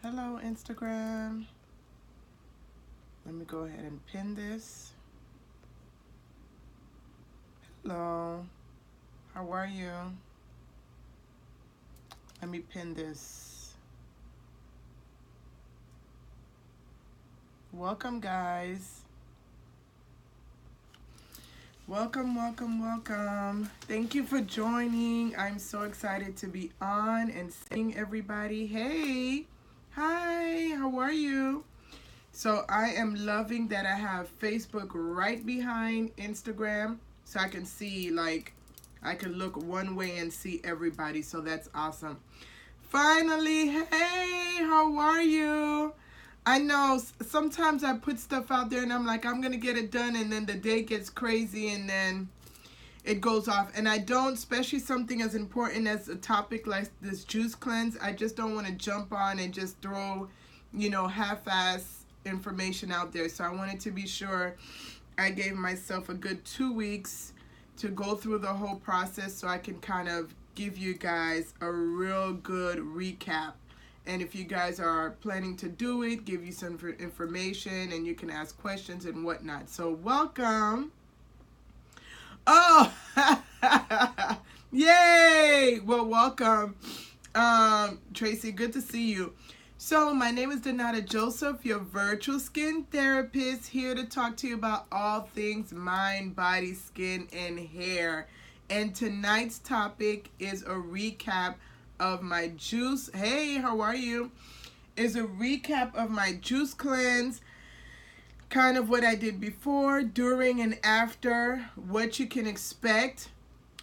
Hello, Instagram. Let me go ahead and pin this. Hello. How are you? Let me pin this. Welcome, guys. Welcome. Thank you for joining. I'm so excited to be on and seeing everybody. Hey. Hi. How are you? So I am loving that I have Facebook right behind Instagram, so I can see, like, I can look one way and see everybody. So that's awesome. Finally, hey, how are you? I know sometimes I put stuff out there and I'm like, I'm going to get it done, and then the day gets crazy and then it goes off. And I don't, especially something as important as a topic like this juice cleanse, I just don't want to jump on and just throw, half-ass information out there. So I wanted to be sure I gave myself a good 2 weeks to go through the whole process so I can kind of give you guys a real good recap. And if you guys are planning to do it, give you some information and you can ask questions and whatnot. So welcome. Oh, yay. Well, welcome. Tracy, good to see you. So my name is Donata Joseph, your virtual skin therapist, here to talk to you about all things mind, body, skin, and hair. And tonight's topic is a recap of my juice. Hey, how are you? Is a recap of my juice cleanse, kind of what I did before, during, and after, what you can expect,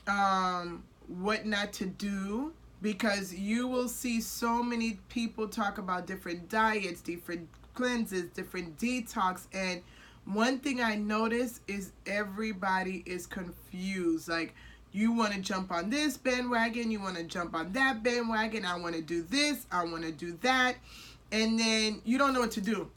what not to do, because you will see so many people talk about different diets, different cleanses, different detox, and one thing I notice is everybody is confused. Like, you want to jump on this bandwagon, you want to jump on that bandwagon, I want to do this, I want to do that, and then you don't know what to do.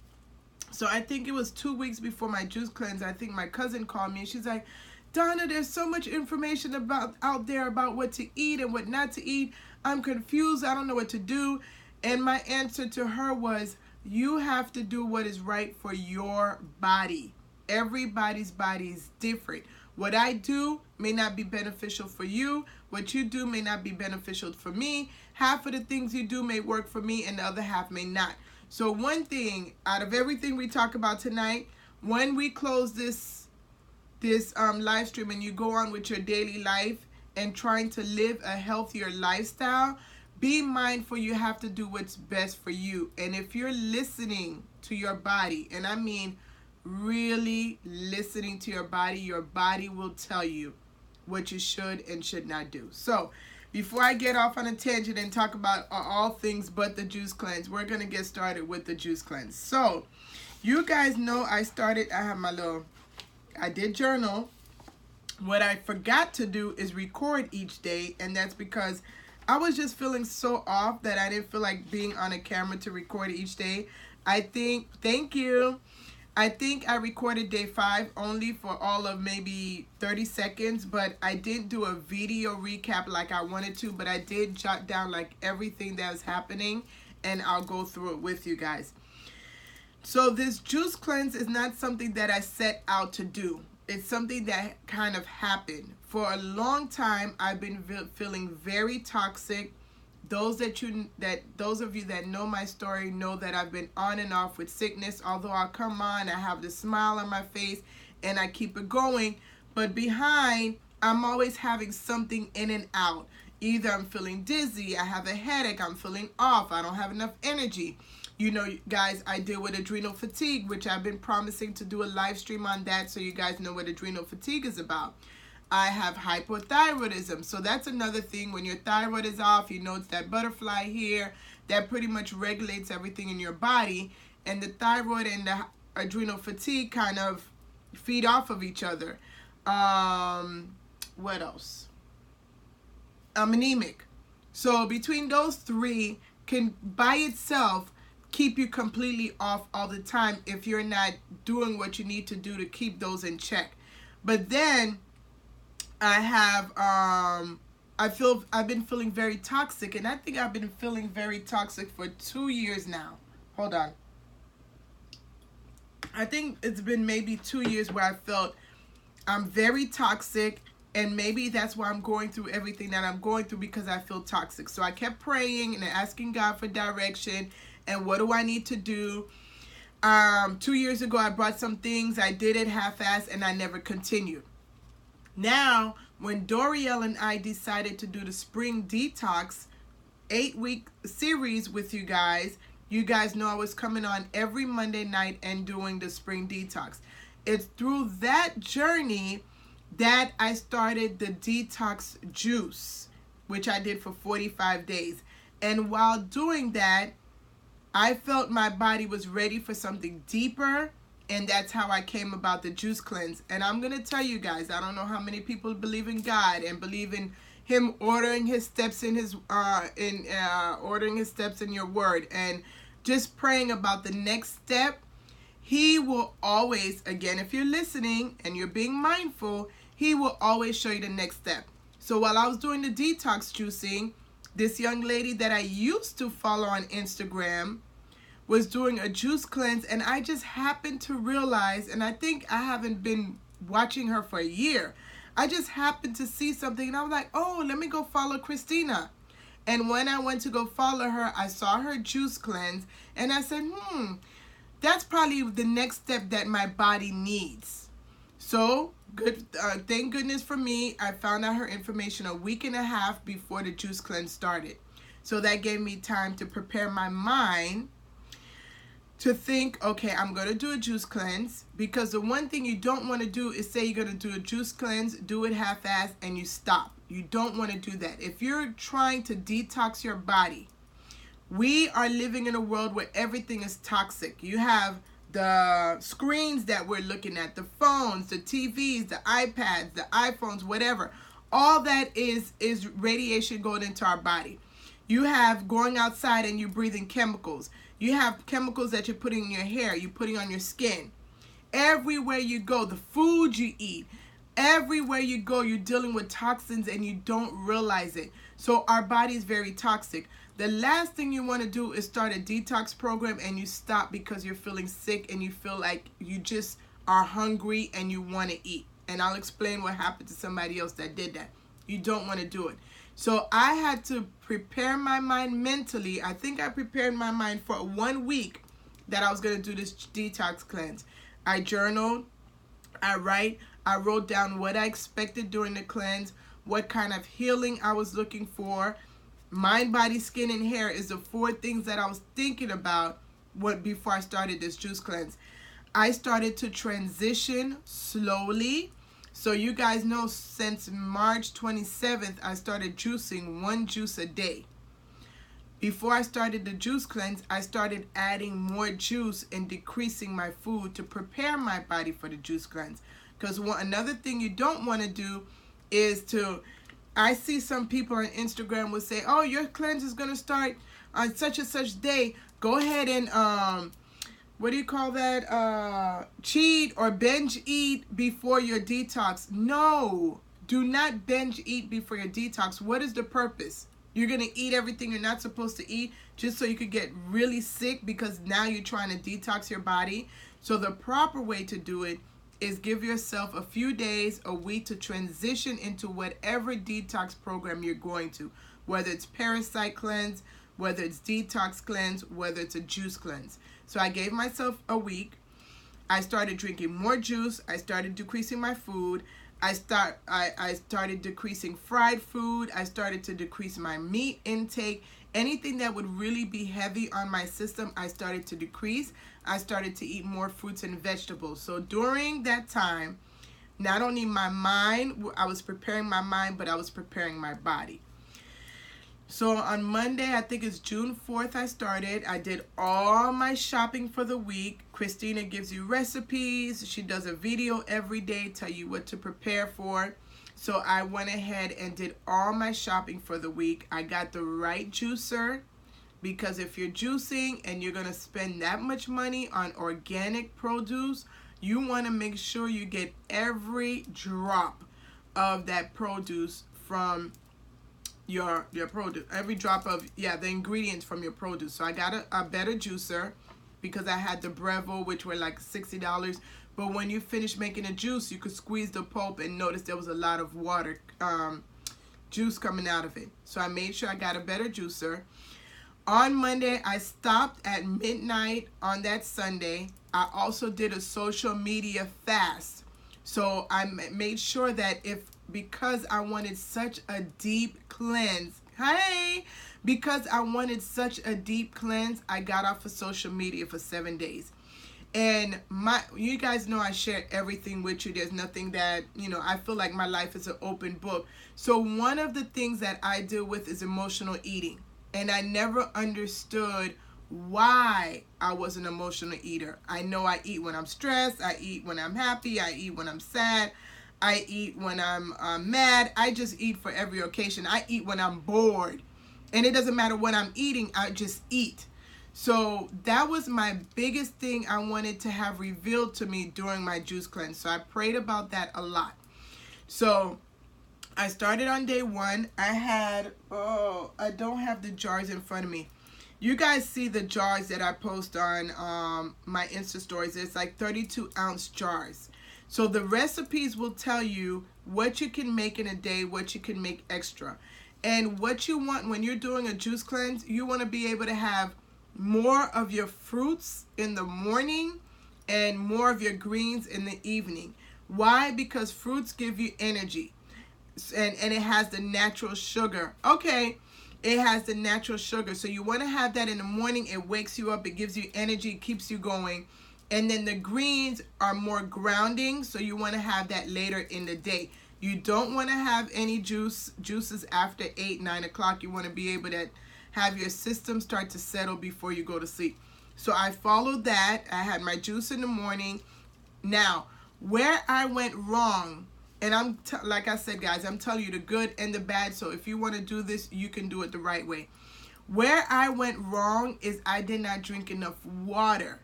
So I think it was 2 weeks before my juice cleanse, I think my cousin called me and she's like, Donna, there's so much information out there about what to eat and what not to eat. I'm confused, I don't know what to do. And my answer to her was, you have to do what is right for your body. Everybody's body is different. What I do may not be beneficial for you. What you do may not be beneficial for me. Half of the things you do may work for me and the other half may not. So one thing, out of everything we talk about tonight, when we close this live stream and you go on with your daily life and trying to live a healthier lifestyle, be mindful you have to do what's best for you. And if you're listening to your body, and I mean really listening to your body will tell you what you should and should not do. So before I get off on a tangent and talk about all things but the juice cleanse, we're going to get started with the juice cleanse. So you guys know I did journal. What I forgot to do is record each day, and that's because I was just feeling so off that I didn't feel like being on a camera to record each day. Thank you. I think I recorded day 5 only for all of maybe 30 seconds, but I didn't do a video recap like I wanted to, but I did jot down like everything that was happening, and I'll go through it with you guys. So this juice cleanse is not something that I set out to do. It's something that kind of happened. For a long time, I've been feeling very toxic. Those of you that know my story know that I've been on and off with sickness. Although I'll come on, I have the smile on my face and I keep it going. But behind, I'm always having something in and out. Either I'm feeling dizzy, I have a headache, I'm feeling off, I don't have enough energy. You know, guys, I deal with adrenal fatigue, which I've been promising to do a live stream on that so you guys know what adrenal fatigue is about. I have hypothyroidism. So that's another thing. When your thyroid is off, you know, it's that butterfly here that pretty much regulates everything in your body. And the thyroid and the adrenal fatigue kind of feed off of each other. What else? I'm anemic. So between those three can by itself keep you completely off all the time if you're not doing what you need to do to keep those in check. But then I have I've been feeling very toxic, and I think I've been feeling very toxic for 2 years now. Hold on. I think it's been maybe 2 years where I felt I'm very toxic, and maybe that's why I'm going through everything that I'm going through, because I feel toxic. So I kept praying and asking God for direction and what do I need to do. 2 years ago, I brought some things, I did it half-assed, and I never continued. Now, when Dorielle and I decided to do the spring detox 8-week series with you guys know I was coming on every Monday night and doing the spring detox. It's through that journey that I started the detox juice, which I did for 45 days. And while doing that, I felt my body was ready for something deeper, and that's how I came about the juice cleanse. And I'm going to tell you guys, I don't know how many people believe in God and believe in him ordering his steps in his ordering his steps in your word and just praying about the next step. He will always, again, if you're listening and you're being mindful, he will always show you the next step. So while I was doing the detox juicing, this young lady that I used to follow on Instagram was doing a juice cleanse, and I just happened to realize, and I think I haven't been watching her for a year, I just happened to see something, and I was like, oh, let me go follow Christina. And when I went to go follow her, I saw her juice cleanse, and I said, that's probably the next step that my body needs. So, good. Thank goodness for me, I found out her information a week and a half before the juice cleanse started. So that gave me time to prepare my mind to think, okay, I'm going to do a juice cleanse, because the one thing you don't want to do is say you're going to do a juice cleanse, do it half-assed, and you stop. You don't want to do that. If you're trying to detox your body, we are living in a world where everything is toxic. You have the screens that we're looking at, the phones, the TVs, the iPads, the iPhones, whatever. All that is radiation going into our body. You have going outside and you're breathing chemicals. You have chemicals that you're putting in your hair, you're putting on your skin. Everywhere you go, the food you eat, everywhere you go, you're dealing with toxins and you don't realize it. So our body is very toxic. The last thing you want to do is start a detox program and you stop because you're feeling sick and you feel like you just are hungry and you want to eat. And I'll explain what happened to somebody else that did that. You don't want to do it. So I had to prepare my mind mentally. I think I prepared my mind for 1 week that I was going to do this detox cleanse. I journaled, I wrote down what I expected during the cleanse, what kind of healing I was looking for. Mind, body, skin, and hair is the 4 things that I was thinking about before I started this juice cleanse. I started to transition slowly. So you guys know since March 27th, I started juicing 1 juice a day. Before I started the juice cleanse, I started adding more juice and decreasing my food to prepare my body for the juice cleanse. Because another thing you don't want to do is I see some people on Instagram will say, oh, your cleanse is going to start on such and such day. Go ahead and cheat or binge eat before your detox. No, do not binge eat before your detox. What is the purpose? You're going to eat everything you're not supposed to eat just so you could get really sick because now you're trying to detox your body. So the proper way to do it is give yourself a few days, a week to transition into whatever detox program you're going to, whether it's parasite cleanse, whether it's detox cleanse, whether it's a juice cleanse. So I gave myself a week. I started drinking more juice. I started decreasing my food. I started decreasing fried food. I started to decrease my meat intake. Anything that would really be heavy on my system, I started to decrease. I started to eat more fruits and vegetables. So during that time, not only my mind, I was preparing my mind, but I was preparing my body. So on Monday, I think it's June 4th, I started. I did all my shopping for the week. Christina gives you recipes. She does a video every day, tell you what to prepare for. So I went ahead and did all my shopping for the week. I got the right juicer, because if you're juicing and you're going to spend that much money on organic produce, you want to make sure you get every drop of that produce from your produce. Every drop of, yeah, the ingredients from your produce. So I got a better juicer because I had the Breville, which were like $60. But when you finish making a juice, you could squeeze the pulp and notice there was a lot of water, juice coming out of it. So I made sure I got a better juicer. On Monday, I stopped at midnight on that Sunday. I also did a social media fast. So I made sure that because I wanted such a deep cleanse, because I wanted such a deep cleanse, I got off of social media for 7 days. And you guys know I share everything with you. There's nothing that, I feel like my life is an open book. So one of the things that I deal with is emotional eating. And I never understood why I was an emotional eater. I know I eat when I'm stressed. I eat when I'm happy. I eat when I'm sad. I eat when I'm mad. I just eat for every occasion. I eat when I'm bored. And it doesn't matter what I'm eating. I just eat. So that was my biggest thing I wanted to have revealed to me during my juice cleanse. So I prayed about that a lot. So I started on day 1. I had, I don't have the jars in front of me. You guys see the jars that I post on my Insta stories. It's like 32-ounce jars. So the recipes will tell you what you can make in a day, what you can make extra. And what you want when you're doing a juice cleanse, you want to be able to have more of your fruits in the morning and more of your greens in the evening. Why? Because fruits give you energy. And it has the natural sugar. Okay, it has the natural sugar. So you want to have that in the morning. It wakes you up. It gives you energy. It keeps you going. And then the greens are more grounding. So you want to have that later in the day. You don't want to have any juices after 8, 9 o'clock. You want to be able to have your system start to settle before you go to sleep. So I followed that. I had my juice in the morning. Now, where I went wrong, and like I said, guys, I'm telling you the good and the bad. So if you want to do this, you can do it the right way. Where I went wrong is I did not drink enough water.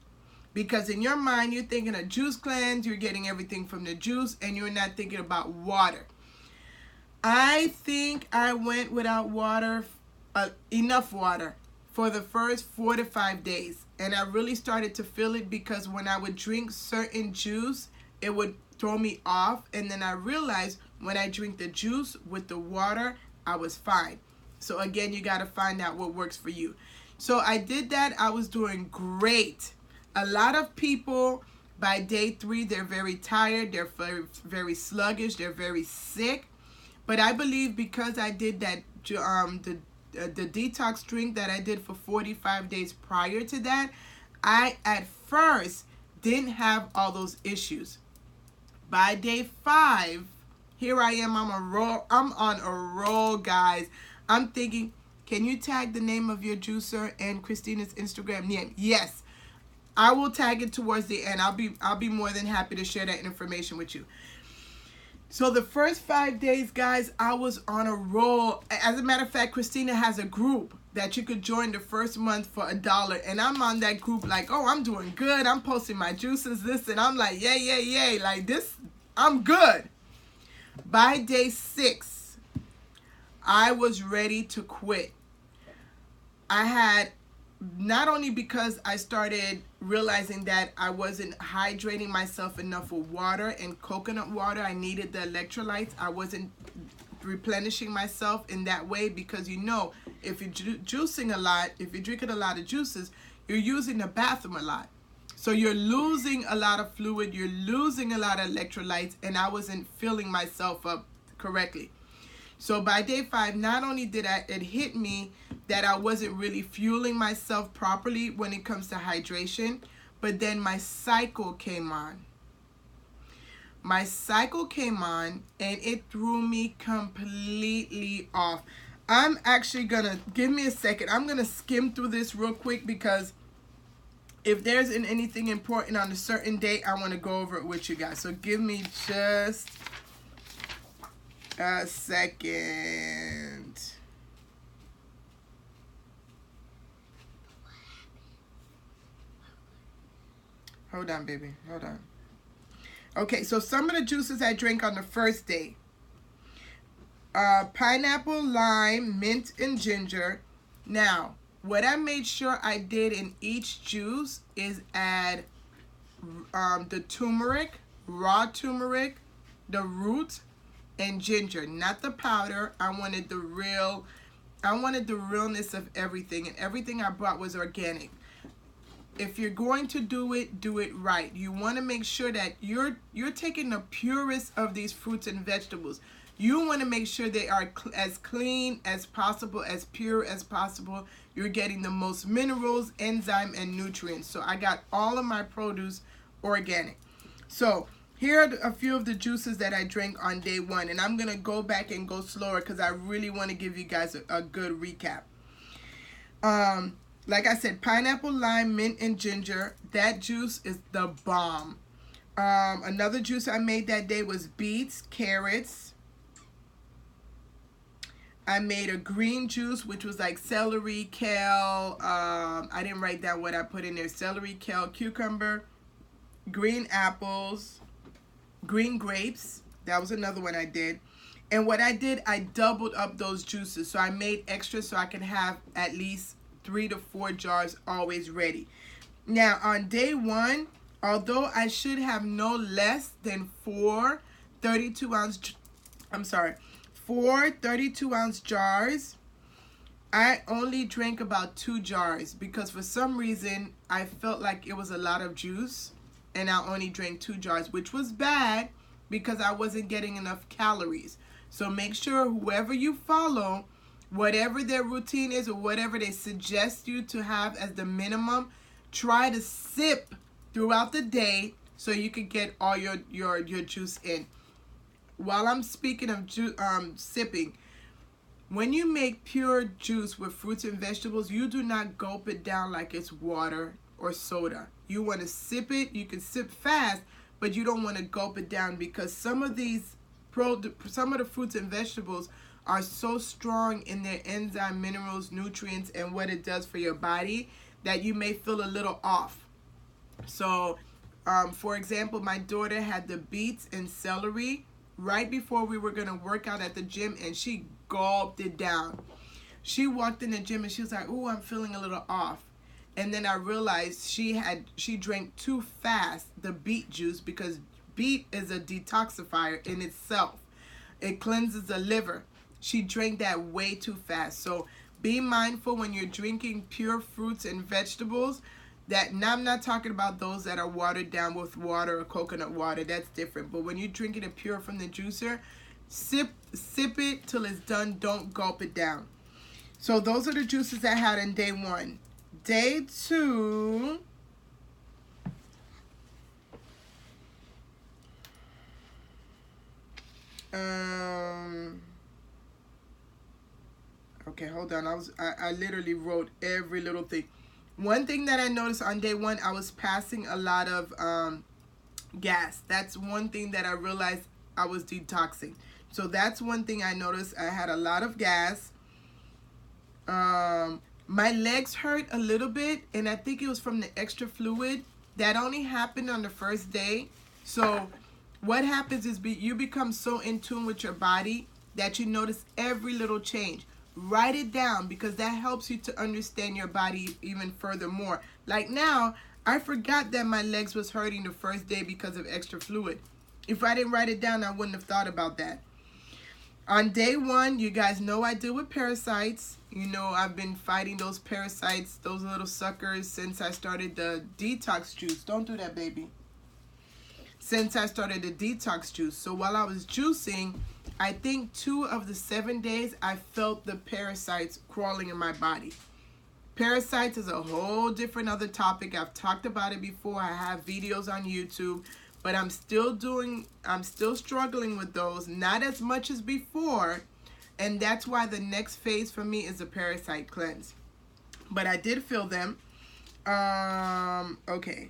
Because in your mind, you're thinking a juice cleanse, you're getting everything from the juice, and you're not thinking about water. I think I went without water, enough water, for the first 4 to 5 days. And I really started to feel it because when I would drink certain juice, it would throw me off. And then I realized when I drink the juice with the water, I was fine. So again, you got to find out what works for you. So I did that. I was doing great. A lot of people by day 3, they're very tired. They're very, very sluggish. They're very sick. But I believe because I did that, the detox drink that I did for 45 days prior to that, I at first didn't have all those issues. By day 5, here I am. I'm on a roll, guys. I'm thinking, can you tag the name of your juicer and Christina's Instagram name? Yes, I will tag it towards the end. I'll be more than happy to share that information with you. So the first 5 days, guys, I was on a roll. As a matter of fact, Christina has a group that you could join the first month for $1. And I'm on that group like, oh, I'm doing good. I'm posting my juices, this, and I'm like, yay, yay, yay. Like this, I'm good. By day 6, I was ready to quit. I had, not only because I started realizing that I wasn't hydrating myself enough with water and coconut water. I needed the electrolytes. I wasn't replenishing myself in that way because, you know, if you're juicing a lot, if you're drinking a lot of juices, you're using the bathroom a lot. So you're losing a lot of fluid. You're losing a lot of electrolytes, and I wasn't filling myself up correctly. So by day 5, not only did it hit me that I wasn't really fueling myself properly when it comes to hydration, but then my cycle came on. My cycle came on, and it threw me completely off. I'm actually gonna, give me a second. I'm gonna skim through this real quick because if there's anything important on a certain date, I want to go over it with you guys. So give me just a second. Hold on, baby. Hold on. Okay, so some of the juices I drank on the first day. Pineapple, lime, mint, and ginger. Now, what I made sure I did in each juice is add the turmeric, raw turmeric, the root, and ginger, not the powder. I wanted the realness of everything, and everything I brought was organic. If you're going to do it right. You want to make sure that you're taking the purest of these fruits and vegetables. You want to make sure they are as clean as possible, as pure as possible. You're getting the most minerals, enzyme, and nutrients. So I got all of my produce organic. So here are a few of the juices that I drank on day one, and I'm going to go back and go slower because I really want to give you guys a good recap. Like I said, pineapple, lime, mint, and ginger. That juice is the bomb. Another juice I made that day was beets, carrots. I made a green juice, which was like celery, kale. I didn't write down what I put in there. Celery, kale, cucumber, green apples, green grapes. That was another one I did. And what I did, I doubled up those juices. So I made extra so I can have at least 3 to 4 jars always ready. Now, on day one, although I should have no less than 4 32-ounce jars, I only drank about 2 jars because for some reason I felt like it was a lot of juice, and I only drank 2 jars, which was bad because I wasn't getting enough calories. So make sure whoever you follow, whatever their routine is or whatever they suggest you to have as the minimum, try to sip throughout the day so you can get all your juice in. While I'm speaking of sipping, when you make pure juice with fruits and vegetables, you do not gulp it down like it's water or soda. You want to sip it. You can sip fast, but you don't want to gulp it down because some of the fruits and vegetables are so strong in their enzyme, minerals, nutrients, and what it does for your body that you may feel a little off. So, for example, my daughter had the beets and celery right before we were going to work out at the gym, and she gulped it down. She walked in the gym and she was like, "Oh, I'm feeling a little off." And then I realized she drank too fast the beet juice because beet is a detoxifier in itself. It cleanses the liver. She drank that way too fast. So be mindful when you're drinking pure fruits and vegetables. Now I'm not talking about those that are watered down with water or coconut water. That's different. But when you're drinking it pure from the juicer, sip it till it's done. Don't gulp it down. So those are the juices I had on day one. Day two, okay, hold on. I literally wrote every little thing. One thing that I noticed on day one, I was passing a lot of gas. That's one thing that I realized I was detoxing. So that's one thing I noticed. I had a lot of gas. My legs hurt a little bit, and I think it was from the extra fluid. That only happened on the first day. So what happens is you become so in tune with your body that you notice every little change. Write it down because that helps you to understand your body even furthermore. Like now, I forgot that my legs was hurting the first day because of extra fluid. If I didn't write it down, I wouldn't have thought about that. On day one, you guys know I deal with parasites. You know, I've been fighting those parasites, those little suckers, since I started the detox juice. Don't do that, baby. Since I started the detox juice. So while I was juicing, I think 2 of the 7 days, I felt the parasites crawling in my body. Parasites is a whole different other topic. I've talked about it before. I have videos on YouTube. But I'm still struggling with those, not as much as before, and that's why the next phase for me is a parasite cleanse. But I did feel them. Okay,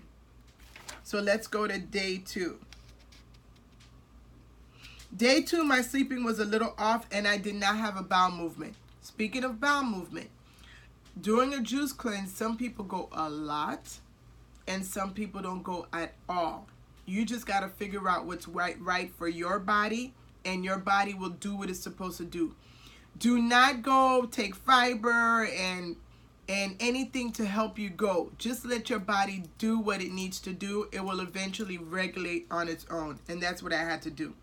so let's go to day 2. Day 2, my sleeping was a little off, and I did not have a bowel movement. Speaking of bowel movement, during a juice cleanse, some people go a lot, and some people don't go at all. You just got to figure out what's right for your body and your body will do what it's supposed to do. Do not go take fiber and anything to help you go. Just let your body do what it needs to do. It will eventually regulate on its own, and that's what I had to do.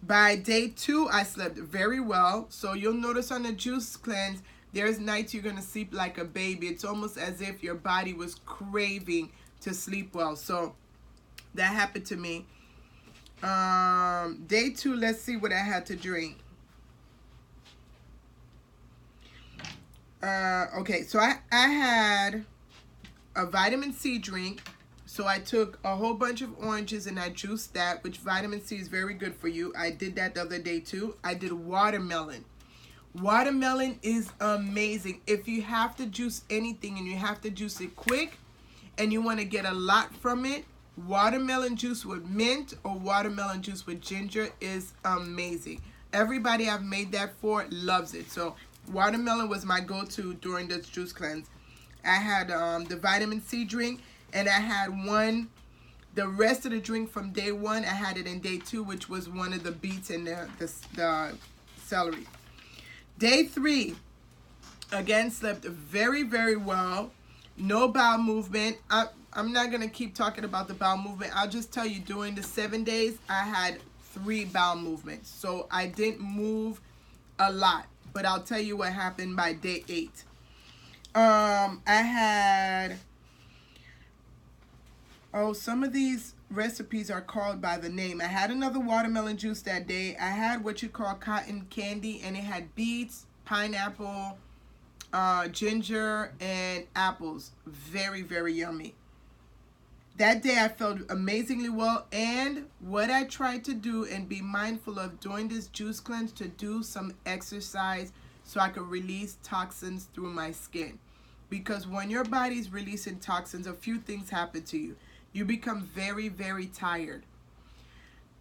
By day 2, I slept very well. So you'll notice on the juice cleanse, there's nights you're going to sleep like a baby. It's almost as if your body was craving to sleep well. So that happened to me. Day 2, let's see what I had to drink. Okay, so I had a vitamin C drink. So I took a whole bunch of oranges and I juiced that, which vitamin C is very good for you. I did that the other day too. I did watermelon. Watermelon is amazing. If you have to juice anything and you have to juice it quick and you want to get a lot from it, watermelon juice with mint or watermelon juice with ginger is amazing. Everybody I've made that for loves it. So watermelon was my go-to during this juice cleanse. I had the vitamin C drink, and I had the rest of the drink from day 1, I had it in day 2, which was one of the beets and the celery. Day 3, again, slept very, very well. No bowel movement. I'm not going to keep talking about the bowel movement. I'll just tell you, during the 7 days, I had 3 bowel movements. So I didn't move a lot. But I'll tell you what happened by day 8. I had... Oh, some of these recipes are called by the name. I had another watermelon juice that day. I had what you call cotton candy, and it had beets, pineapple, ginger, and apples. Very, very yummy. That day I felt amazingly well, and what I tried to do and be mindful of during this juice cleanse, to do some exercise so I could release toxins through my skin. Because when your body's releasing toxins, a few things happen to you. You become very, very tired.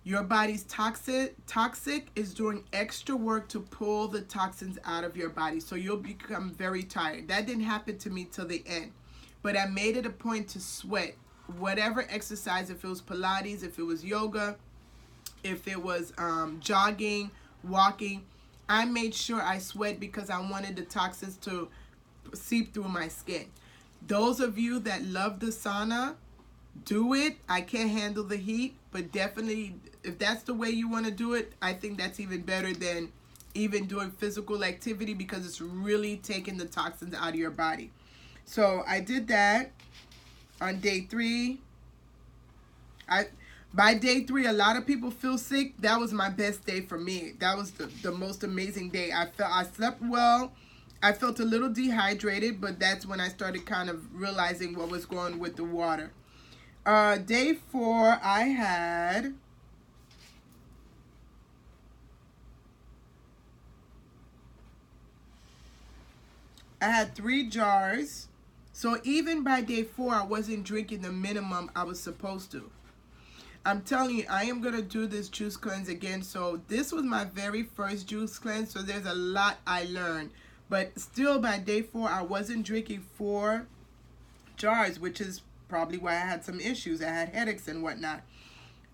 Your body's toxic is doing extra work to pull the toxins out of your body. So you'll become very tired. That didn't happen to me till the end. But I made it a point to sweat. Whatever exercise, if it was Pilates, if it was yoga, if it was jogging, walking, I made sure I sweat because I wanted the toxins to seep through my skin. Those of you that love the sauna, do it. I can't handle the heat, but definitely if that's the way you want to do it, I think that's even better than even doing physical activity, because it's really taking the toxins out of your body. So I did that on day 3. By day 3, a lot of people feel sick. That was my best day for me. That was the most amazing day. I slept well. I felt a little dehydrated, but that's when I started kind of realizing what was going on with the water. Day 4, I had I had 3 jars. So even by day 4, I wasn't drinking the minimum I was supposed to. I'm telling you, I am going to do this juice cleanse again. So this was my very first juice cleanse. So there's a lot I learned. But still, by day 4, I wasn't drinking 4 jars, which is probably why I had some issues. I had headaches and whatnot.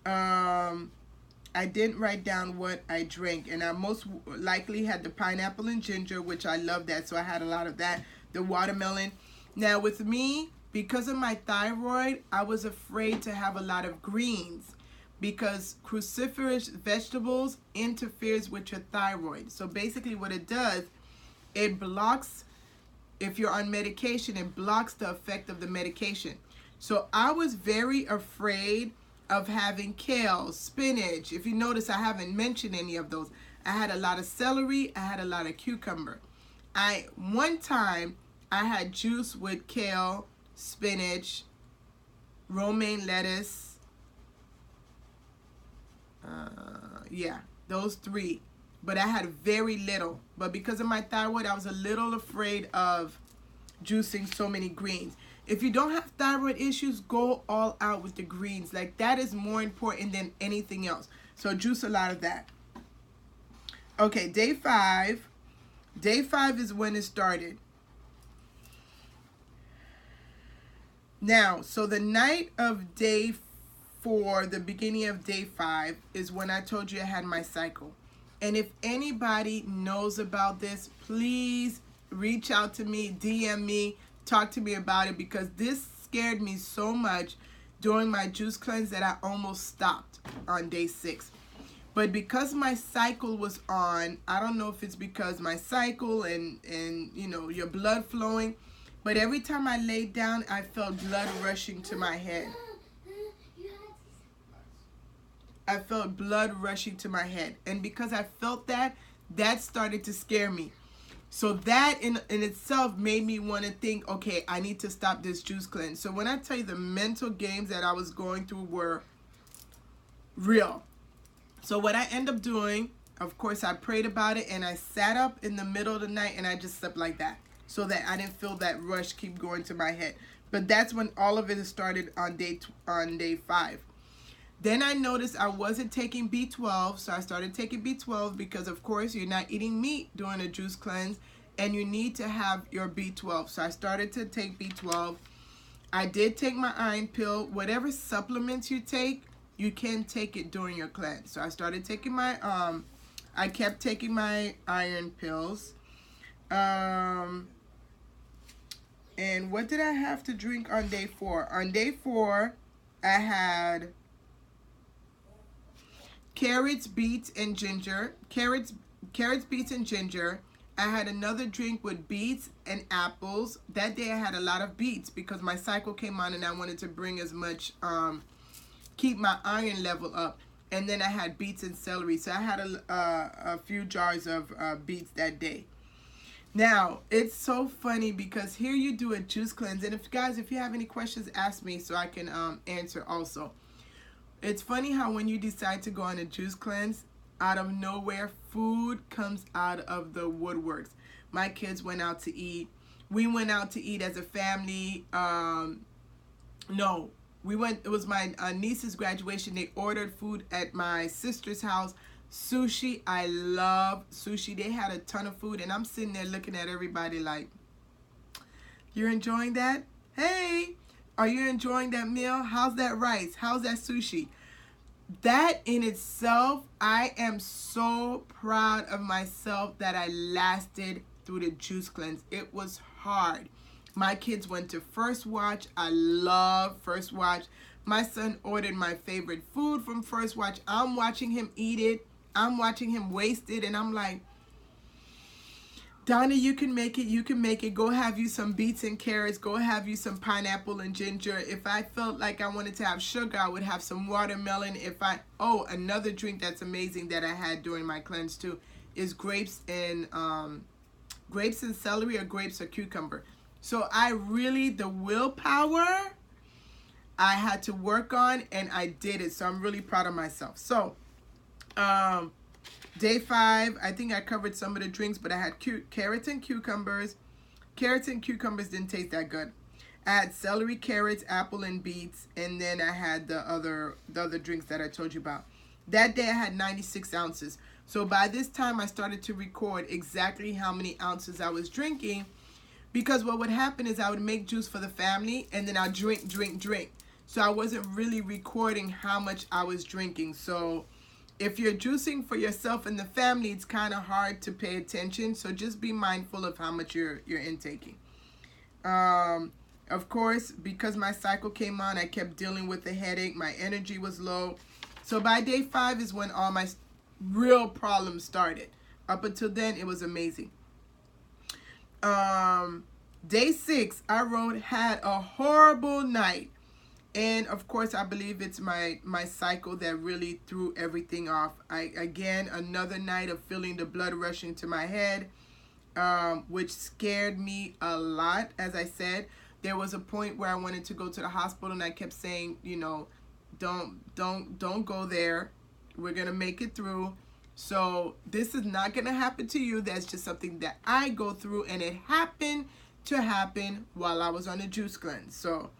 I didn't write down what I drank. And I most likely had the pineapple and ginger, which I love that. So I had a lot of that. The watermelon. Now with me, because of my thyroid, I was afraid to have a lot of greens, because cruciferous vegetables interferes with your thyroid. So basically what it does, it blocks, if you're on medication, it blocks the effect of the medication. So I was very afraid of having kale, spinach. If you notice, I haven't mentioned any of those. I had a lot of celery. I had a lot of cucumber. One time I had juice with kale, spinach, romaine lettuce. Yeah, those 3. But I had very little. But because of my thyroid, I was a little afraid of juicing so many greens. If you don't have thyroid issues, go all out with the greens. Like, that is more important than anything else. So juice a lot of that. Okay, day 5. Day 5 is when it started. Now, so the night of day for the beginning of day 5 is when I told you I had my cycle. And if anybody knows about this, please reach out to me, DM me, talk to me about it, because this scared me so much during my juice cleanse that I almost stopped on day 6. But because my cycle was on, I don't know if it's because my cycle and you know, your blood flowing, but every time I laid down, I felt blood rushing to my head. I felt blood rushing to my head. And because I felt that, that started to scare me. So that in itself made me want to think, okay, I need to stop this juice cleanse. So when I tell you the mental games that I was going through were real. So what I end up doing, of course, I prayed about it and I sat up in the middle of the night and I just slept like that, so that I didn't feel that rush keep going to my head. But that's when all of it started on day 5. Then I noticed I wasn't taking B12, so I started taking B12 because, of course, you're not eating meat during a juice cleanse, and you need to have your B12. So I started to take B12. I did take my iron pill. Whatever supplements you take, you can take it during your cleanse. So I started taking my, I kept taking my iron pills. And what did I have to drink on day 4? On day 4, I had carrots, beets, and ginger. Carrots, beets, and ginger. I had another drink with beets and apples. That day I had a lot of beets because my cycle came on and I wanted to bring as much, keep my iron level up. And then I had beets and celery. So I had a few jars of beets that day. Now, it's so funny because here you do a juice cleanse. And if you have any questions, ask me so I can answer also. It's funny how when you decide to go on a juice cleanse, out of nowhere, food comes out of the woodworks. My kids went out to eat. We went out to eat as a family. No, we went, it was my niece's graduation. They ordered food at my sister's house. Sushi, I love sushi. They had a ton of food and I'm sitting there looking at everybody like, you're enjoying that? Hey, are you enjoying that meal? How's that rice? How's that sushi? That in itself, I am so proud of myself that I lasted through the juice cleanse. It was hard. My kids went to First Watch. I love First Watch. My son ordered my favorite food from First Watch. I'm watching him eat it. I'm watching him waste it. And I'm like, Donna, you can make it. You can make it. Go have you some beets and carrots. Go have you some pineapple and ginger. If I felt like I wanted to have sugar, I would have some watermelon. Another drink that's amazing that I had during my cleanse too is grapes and celery, or grapes or cucumber. So the willpower I had to work on, and I did it. So I'm really proud of myself. So, day 5, I think I covered some of the drinks, but I had carrots and cucumbers. Carrots and cucumbers didn't taste that good. I had celery, carrots, apple, and beets, and then I had the other drinks that I told you about. That day I had 96 ounces. So by this time I started to record exactly how many ounces I was drinking, because what would happen is I would make juice for the family and then I'd drink. So I wasn't really recording how much I was drinking. So if you're juicing for yourself and the family, it's kind of hard to pay attention. So just be mindful of how much you're intaking. Of course, because my cycle came on, I kept dealing with the headache. My energy was low. So by day 5 is when all my real problems started. Up until then, it was amazing. Day 6, I had a horrible night. And of course, I believe it's my cycle that really threw everything off. Again, another night of feeling the blood rushing to my head, which scared me a lot. As I said, there was a point where I wanted to go to the hospital, and I kept saying, don't go there. We're gonna make it through. So this is not gonna happen to you. That's just something that I go through, and it happened to happen while I was on a juice cleanse. So.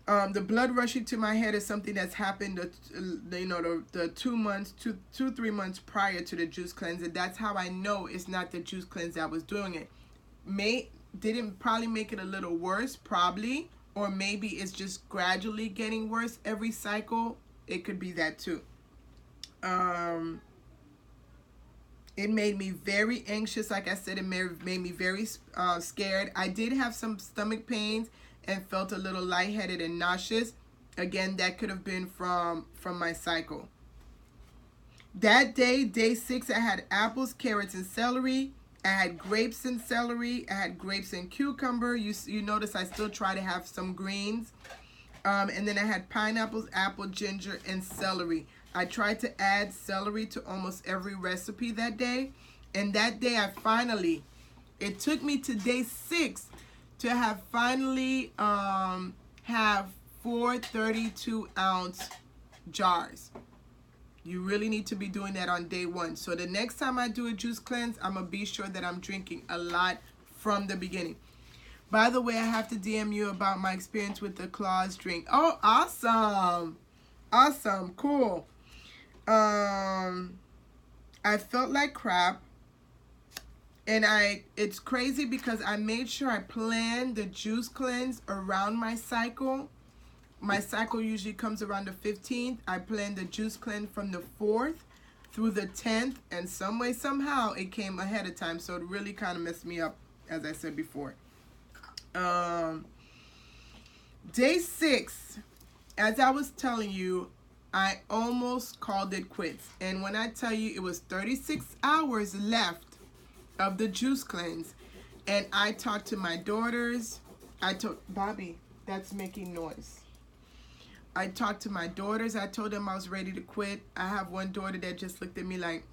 The blood rushing to my head is something that's happened, the 3 months prior to the juice cleanse, and that's how I know it's not the juice cleanse that was doing it. Didn't probably make it a little worse, probably, or maybe it's just gradually getting worse every cycle. It could be that too. It made me very anxious. Like I said, it made me very scared. I did have some stomach pains and felt a little lightheaded and nauseous. Again, that could have been from my cycle. That day, day 6, I had apples, carrots, and celery. I had grapes and celery. I had grapes and cucumber. You notice I still try to have some greens. And then I had pineapples, apple, ginger, and celery. I tried to add celery to almost every recipe that day. And that day it took me to day 6 to have finally have 4 32-ounce jars. You really need to be doing that on day 1. So the next time I do a juice cleanse, I'm going to be sure that I'm drinking a lot from the beginning. By the way, I have to DM you about my experience with the Claws drink. Oh, awesome. Awesome. Cool. I felt like crap. And it's crazy because I made sure I planned the juice cleanse around my cycle. My cycle usually comes around the 15th. I planned the juice cleanse from the 4th through the 10th. And some way, somehow, it came ahead of time. So it really kind of messed me up, as I said before. Day 6, as I was telling you, I almost called it quits. And when I tell you it was 36 hours left of the juice cleanse, and I talked to my daughters. I told Bobby, that's making noise. I talked to my daughters. I told them I was ready to quit. I have one daughter that just looked at me like.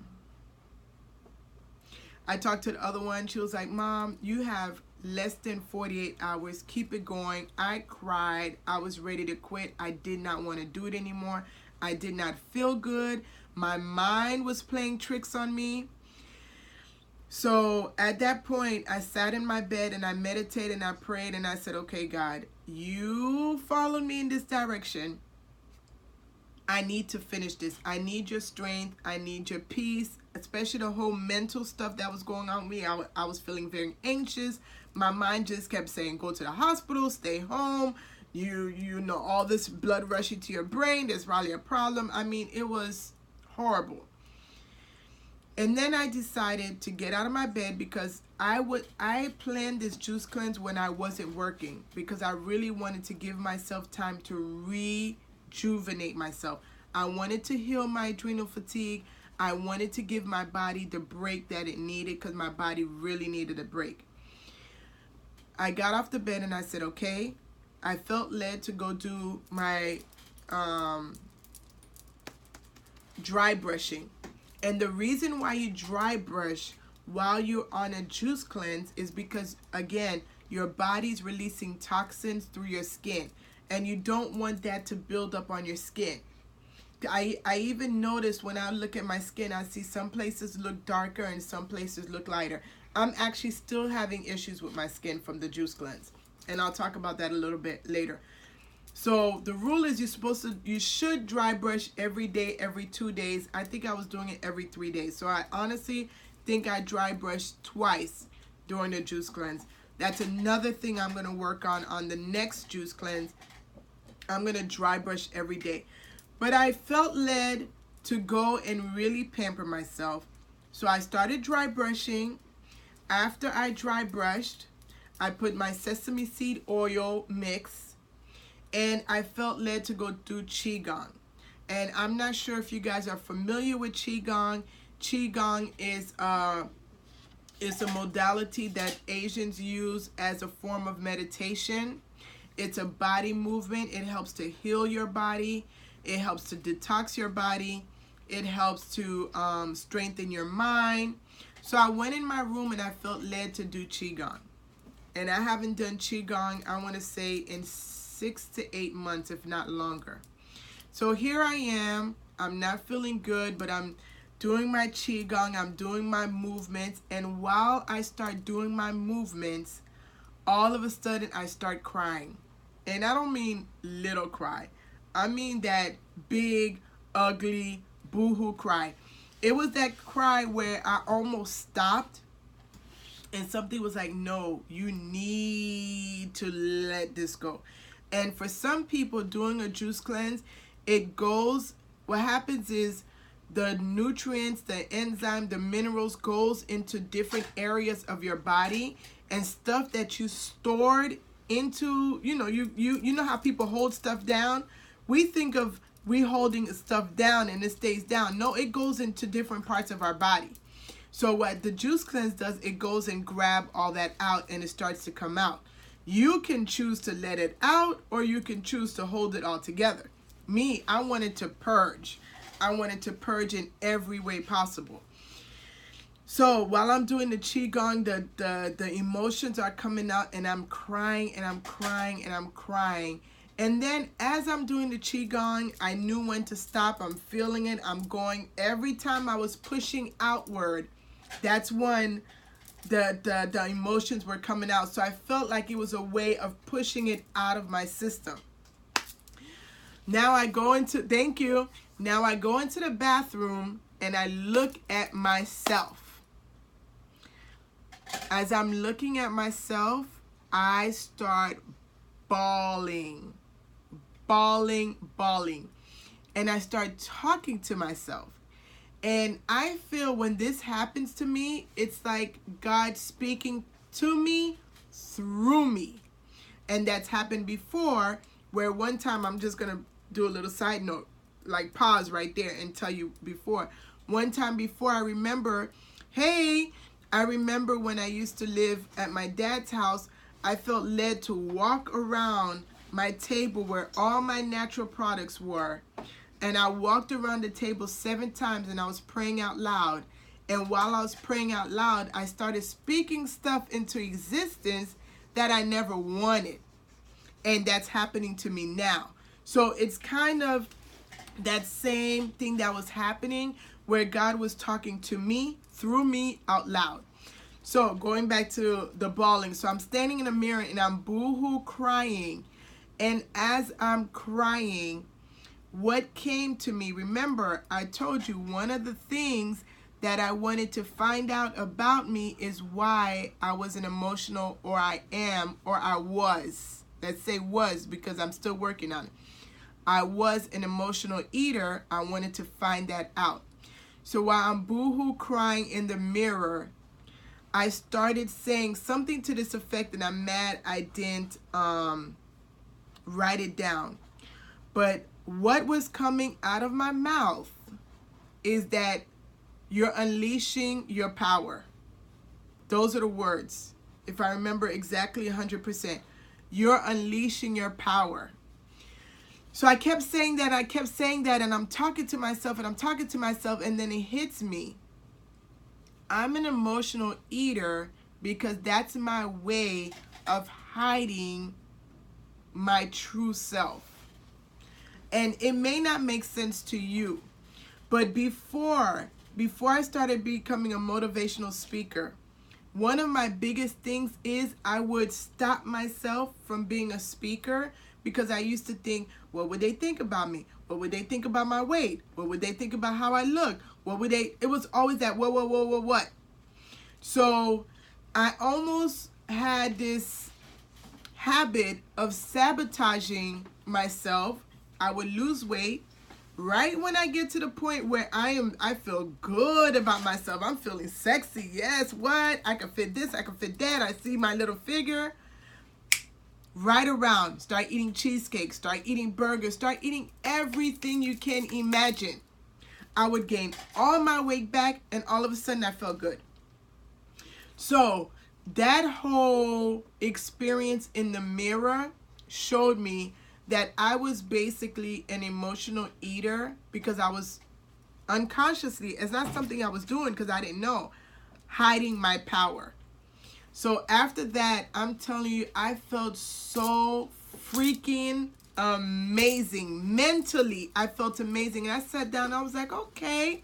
I talked to the other one. She was like, Mom, you have less than 48 hours. Keep it going. I cried. I was ready to quit. I did not want to do it anymore. I did not feel good. My mind was playing tricks on me. So at that point, I sat in my bed and I meditated and I prayed and I said, okay, God, you followed me in this direction. I need to finish this. I need your strength. I need your peace, especially the whole mental stuff that was going on with me. I was feeling very anxious. My mind just kept saying, go to the hospital, stay home. You know, all this blood rushing to your brain. There's probably a problem. I mean, it was horrible. And then I decided to get out of my bed because I planned this juice cleanse when I wasn't working because I really wanted to give myself time to rejuvenate myself. I wanted to heal my adrenal fatigue. I wanted to give my body the break that it needed because my body really needed a break. I got off the bed and I said, okay. I felt led to go do my dry brushing. And the reason why you dry brush while you're on a juice cleanse is because, again, your body's releasing toxins through your skin. And you don't want that to build up on your skin. I even noticed when I look at my skin, I see some places look darker and some places look lighter. I'm actually still having issues with my skin from the juice cleanse. And I'll talk about that a little bit later. So the rule is you should dry brush every day, every 2 days. I think I was doing it every 3 days. So I honestly think I dry brushed twice during the juice cleanse. That's another thing I'm going to work on the next juice cleanse. I'm going to dry brush every day. But I felt led to go and really pamper myself. So I started dry brushing. After I dry brushed, I put my sesame seed oil mix. And I felt led to go do Qigong. And I'm not sure if you guys are familiar with Qigong. Qigong is a modality that Asians use as a form of meditation. It's a body movement. It helps to heal your body. It helps to detox your body. It helps to strengthen your mind. So I went in my room and I felt led to do Qigong. And I haven't done Qigong, I want to say, in 6 to 8 months, if not longer. So here I am. I'm not feeling good, but I'm doing my Qigong. I'm doing my movements. And while I start doing my movements, all of a sudden I start crying. And I don't mean little cry. I mean that big, ugly, boo-hoo cry. It was that cry where I almost stopped. And something was like, no, you need to let this go. And for some people doing a juice cleanse, what happens is the nutrients, the enzyme, the minerals goes into different areas of your body, and stuff that you stored into, you know how people hold stuff down? We think of we holding stuff down and it stays down. No, it goes into different parts of our body. So what the juice cleanse does, it goes and grab all that out and it starts to come out. You can choose to let it out, or you can choose to hold it all together. Me, I wanted to purge. I wanted to purge in every way possible. So while I'm doing the Qigong, the emotions are coming out, and I'm crying and I'm crying and I'm crying. And then as I'm doing the Qigong, I knew when to stop. I'm feeling it. I'm going. Every time I was pushing outward, that's when the emotions were coming out. So I felt like it was a way of pushing it out of my system. Now I go into, thank you. Now I go into the bathroom and I look at myself. As I'm looking at myself, I start bawling. And I start talking to myself. And I feel when this happens to me, it's like God speaking to me through me. And that's happened before, where one time, I'm just going to do a little side note, like pause right there and tell you before. One time before, I remember when I used to live at my dad's house, I felt led to walk around my table where all my natural products were. And I walked around the table 7 times and I was praying out loud. And while I was praying out loud, I started speaking stuff into existence that I never wanted. And that's happening to me now. So it's kind of that same thing that was happening, where God was talking to me through me out loud. So going back to the bawling. So I'm standing in the mirror and I'm boo-hoo crying. And as I'm crying, what came to me, remember, I told you one of the things that I wanted to find out about me is why I was an emotional, or I am, or I was. Let's say was, because I'm still working on it. I was an emotional eater. I wanted to find that out. So while I'm boo-hoo crying in the mirror, I started saying something to this effect, and I'm mad I didn't write it down. But what was coming out of my mouth is that you're unleashing your power. Those are the words. If I remember exactly 100%, you're unleashing your power. So I kept saying that, and I'm talking to myself, and then it hits me. I'm an emotional eater because that's my way of hiding my true self. And it may not make sense to you, but before I started becoming a motivational speaker, one of my biggest things is I would stop myself from being a speaker, because I used to think, what would they think about me? What would they think about my weight? What would they think about how I look? It was always that what? So I almost had this habit of sabotaging myself. I would lose weight right when I get to the point where I feel good about myself. I'm feeling sexy. Yes, what? I can fit this, I can fit that. I see my little figure. Right around, start eating cheesecake, start eating burgers, start eating everything you can imagine. I would gain all my weight back, and all of a sudden I felt good. So that whole experience in the mirror showed me that I was basically an emotional eater, because I was unconsciously, it's not something I was doing because I didn't know, hiding my power. So after that, I'm telling you, I felt so freaking amazing. Mentally, I felt amazing. And I sat down, I was like, okay.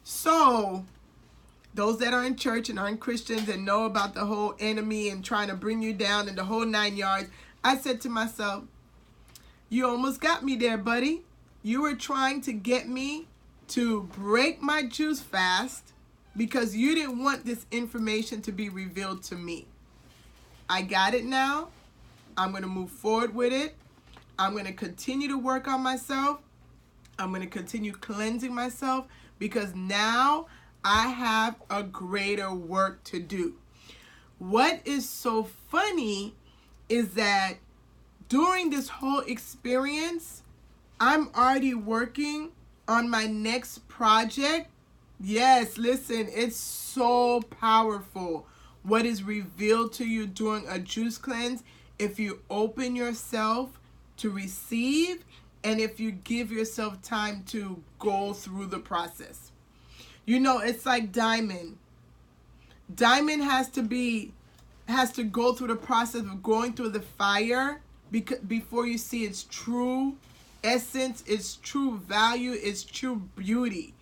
So those that are in church and aren't Christians and know about the whole enemy and trying to bring you down and the whole 9 yards, I said to myself, you almost got me there, buddy. You were trying to get me to break my juice fast because you didn't want this information to be revealed to me. I got it now. I'm going to move forward with it. I'm going to continue to work on myself. I'm going to continue cleansing myself because now I have a greater work to do. What is so funny is that during this whole experience, I'm already working on my next project. Yes, listen, it's so powerful what is revealed to you during a juice cleanse if you open yourself to receive and if you give yourself time to go through the process. You know, it's like diamond. Diamond has to go through the process of going through the fire before you see its true essence, its true value, its true beauty.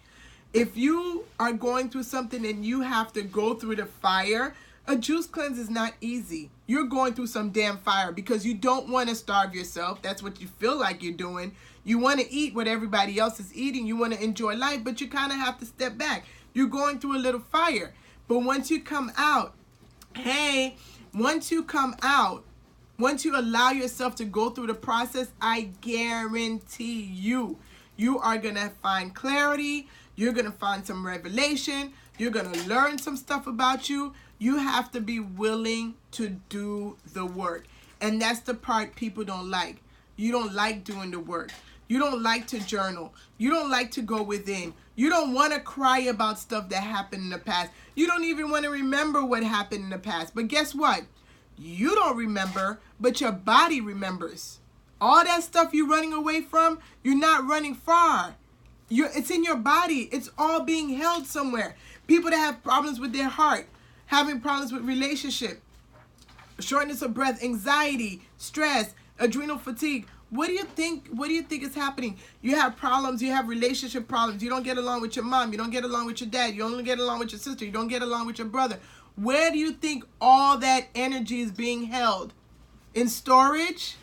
If you are going through something and you have to go through the fire, a juice cleanse is not easy. You're going through some damn fire because you don't want to starve yourself. That's what you feel like you're doing. You want to eat what everybody else is eating. You want to enjoy life, but you kind of have to step back. You're going through a little fire. But once you come out, once you allow yourself to go through the process, I guarantee you are going to find clarity. You're going to find some revelation. You're going to learn some stuff about you. You have to be willing to do the work. And that's the part people don't like. You don't like doing the work. You don't like to journal. You don't like to go within. You don't want to cry about stuff that happened in the past. You don't even want to remember what happened in the past. But guess what? You don't remember, but your body remembers. All that stuff you're running away from, you're not running far. It's in your body. It's all being held somewhere. People that have problems with their heart, having problems with relationship, shortness of breath, anxiety, stress, adrenal fatigue. What do you think is happening? You have problems, you have relationship problems. You don't get along with your mom, you don't get along with your dad, you don't get along with your sister, you don't get along with your brother. Where do you think all that energy is being held? In storage?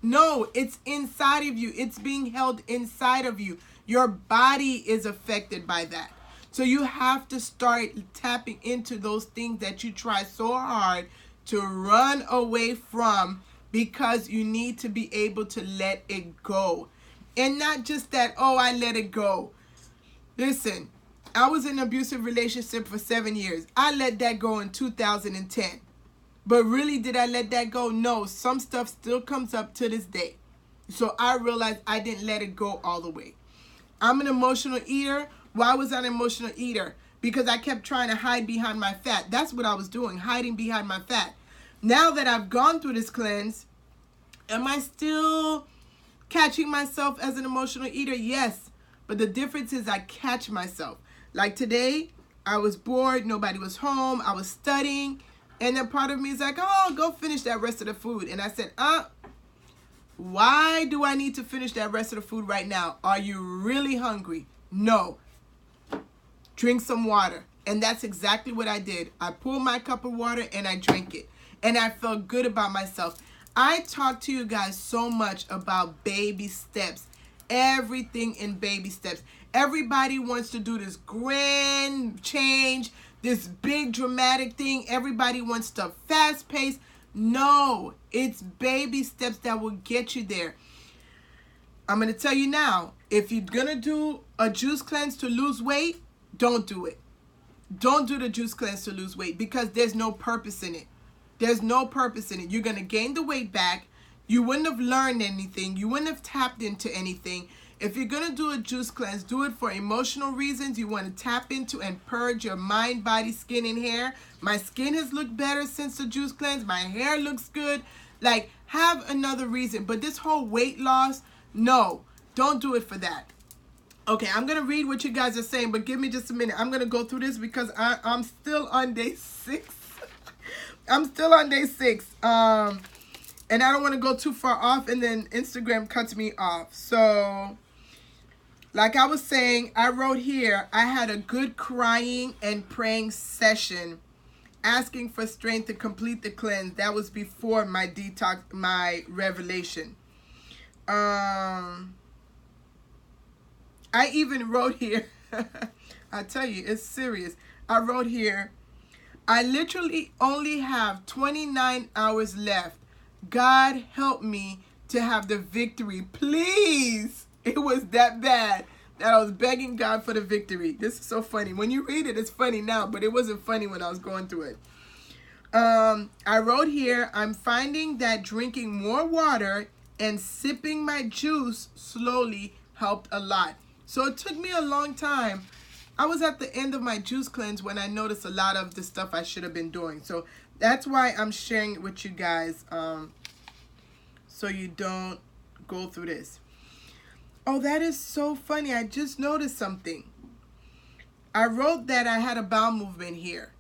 No, it's inside of you. It's being held inside of you. Your body is affected by that. So you have to start tapping into those things that you try so hard to run away from, because you need to be able to let it go. And not just that, oh, I let it go. Listen, I was in an abusive relationship for 7 years. I let that go in 2010. But really, did I let that go? No, some stuff still comes up to this day. So I realized I didn't let it go all the way. I'm an emotional eater. Why was I an emotional eater? Because I kept trying to hide behind my fat. That's what I was doing, hiding behind my fat. Now that I've gone through this cleanse, am I still catching myself as an emotional eater? Yes. But the difference is I catch myself. Like today, I was bored. Nobody was home. I was studying. And then part of me is like, oh, go finish that rest of the food. And I said, why do I need to finish that rest of the food right now? Are you really hungry? No. Drink some water. And that's exactly what I did. I pulled my cup of water and I drank it. And I felt good about myself. I talk to you guys so much about baby steps. Everything in baby steps. Everybody wants to do this grand change, this big dramatic thing. Everybody wants stuff fast paced. No, it's baby steps that will get you there. I'm going to tell you now, if you're going to do a juice cleanse to lose weight, don't do it. Don't do the juice cleanse to lose weight, because there's no purpose in it. There's no purpose in it. You're going to gain the weight back. You wouldn't have learned anything. You wouldn't have tapped into anything. If you're going to do a juice cleanse, do it for emotional reasons. You want to tap into and purge your mind, body, skin, and hair. My skin has looked better since the juice cleanse. My hair looks good. Like, have another reason. But this whole weight loss, no, don't do it for that. Okay, I'm going to read what you guys are saying, but give me just a minute. I'm going to go through this because I'm still on day 6. I'm still on day 6. And I don't want to go too far off and then Instagram cuts me off. So, like I was saying, I wrote here, I had a good crying and praying session, asking for strength to complete the cleanse. That was before my detox, my revelation. I even wrote here, I tell you, it's serious. I wrote here, I literally only have 29 hours left. God help me to have the victory. Please. It was that bad that I was begging God for the victory. This is so funny. When you read it, it's funny now, but it wasn't funny when I was going through it. I wrote here, I'm finding that drinking more water and sipping my juice slowly helped a lot. So it took me a long time. I was at the end of my juice cleanse when I noticed a lot of the stuff I should have been doing. So that's why I'm sharing it with you guys, so you don't go through this. Oh, that is so funny. I just noticed something. I wrote that I had a bowel movement here.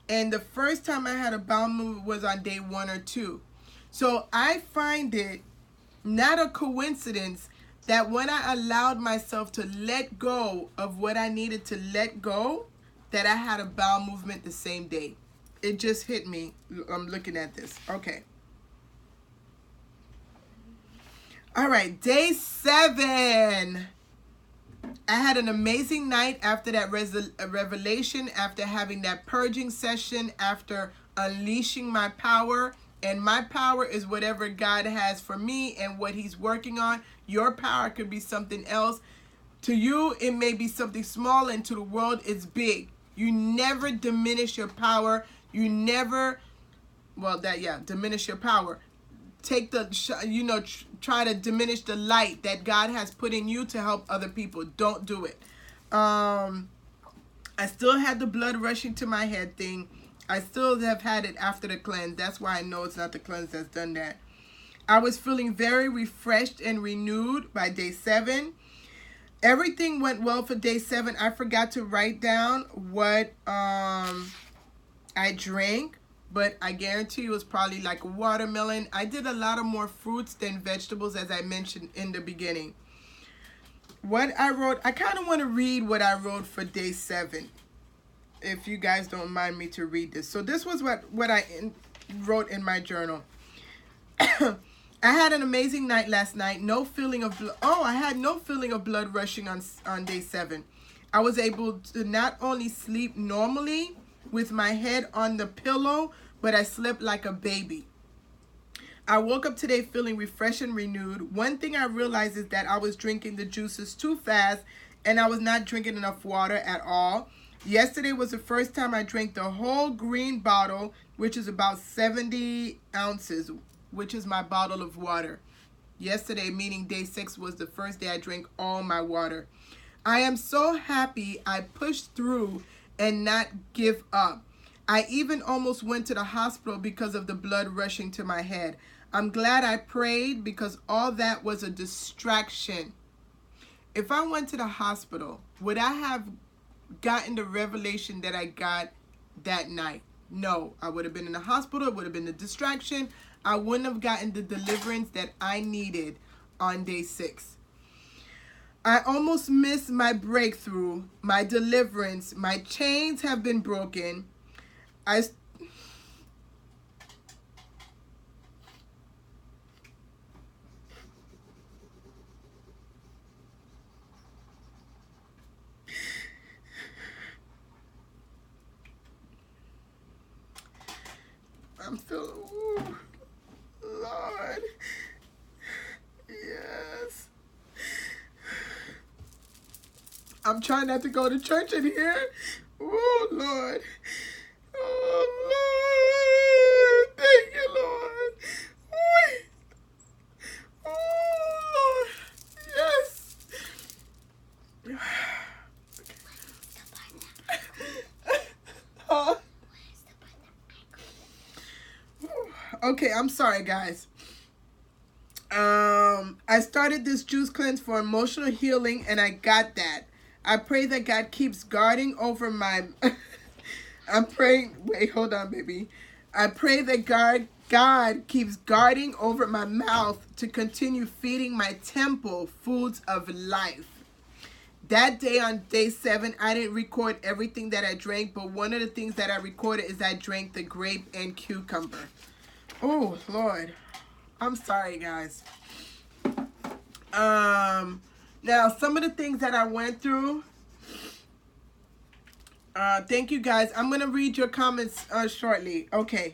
And the first time I had a bowel movement was on day 1 or 2. So I find it not a coincidence that when I allowed myself to let go of what I needed to let go, that I had a bowel movement the same day. It just hit me. I'm looking at this. Okay. All right, day 7. I had an amazing night after that revelation, after having that purging session, after unleashing my power. And my power is whatever God has for me and what he's working on. Your power could be something else. To you, it may be something small, and to the world, it's big. You never diminish your power. You never, diminish your power. Take the, try to diminish the light that God has put in you to help other people. Don't do it. I still had the blood rushing to my head thing. I still have had it after the cleanse. That's why I know it's not the cleanse that's done that. I was feeling very refreshed and renewed by day 7. Everything went well for day 7. I forgot to write down what I drank, but I guarantee you it was probably like a watermelon. I did a lot of more fruits than vegetables, as I mentioned in the beginning. What I wrote, I kind of want to read what I wrote for day 7, if you guys don't mind me to read this. So this was what I wrote in my journal. I had an amazing night last night. No feeling of I had no feeling of blood rushing on day 7. I was able to not only sleep normally with my head on the pillow, but I slept like a baby. I woke up today feeling refreshed and renewed. One thing I realized is that I was drinking the juices too fast, and I was not drinking enough water at all. Yesterday was the first time I drank the whole green bottle, which is about 70 ounces, which is my bottle of water. Yesterday, meaning day 6, was the first day I drank all my water. I am so happy I pushed through and not give up. I even almost went to the hospital because of the blood rushing to my head. I'm glad I prayed because all that was a distraction. If I went to the hospital, would I have gotten the revelation that I got that night? No, I would have been in the hospital. It would have been a distraction. I wouldn't have gotten the deliverance that I needed on day 6. I almost missed my breakthrough, my deliverance. My chains have been broken. I'm feeling, ooh, Lord, yes. I'm trying not to go to church in here. Oh, Lord. Oh, Lord. Thank you, Lord. Wait. Oh, Lord. Yes. Okay, I'm sorry, guys. I started this juice cleanse for emotional healing, and I got that. I pray that God keeps guarding over my... I'm praying... Wait, hold on, baby. I pray that God keeps guarding over my mouth to continue feeding my temple foods of life. That day on day 7, I didn't record everything that I drank, but one of the things that I recorded is I drank the grape and cucumber. Oh, Lord. I'm sorry, guys. Now, some of the things that I went through. Thank you, guys. I'm going to read your comments shortly. Okay.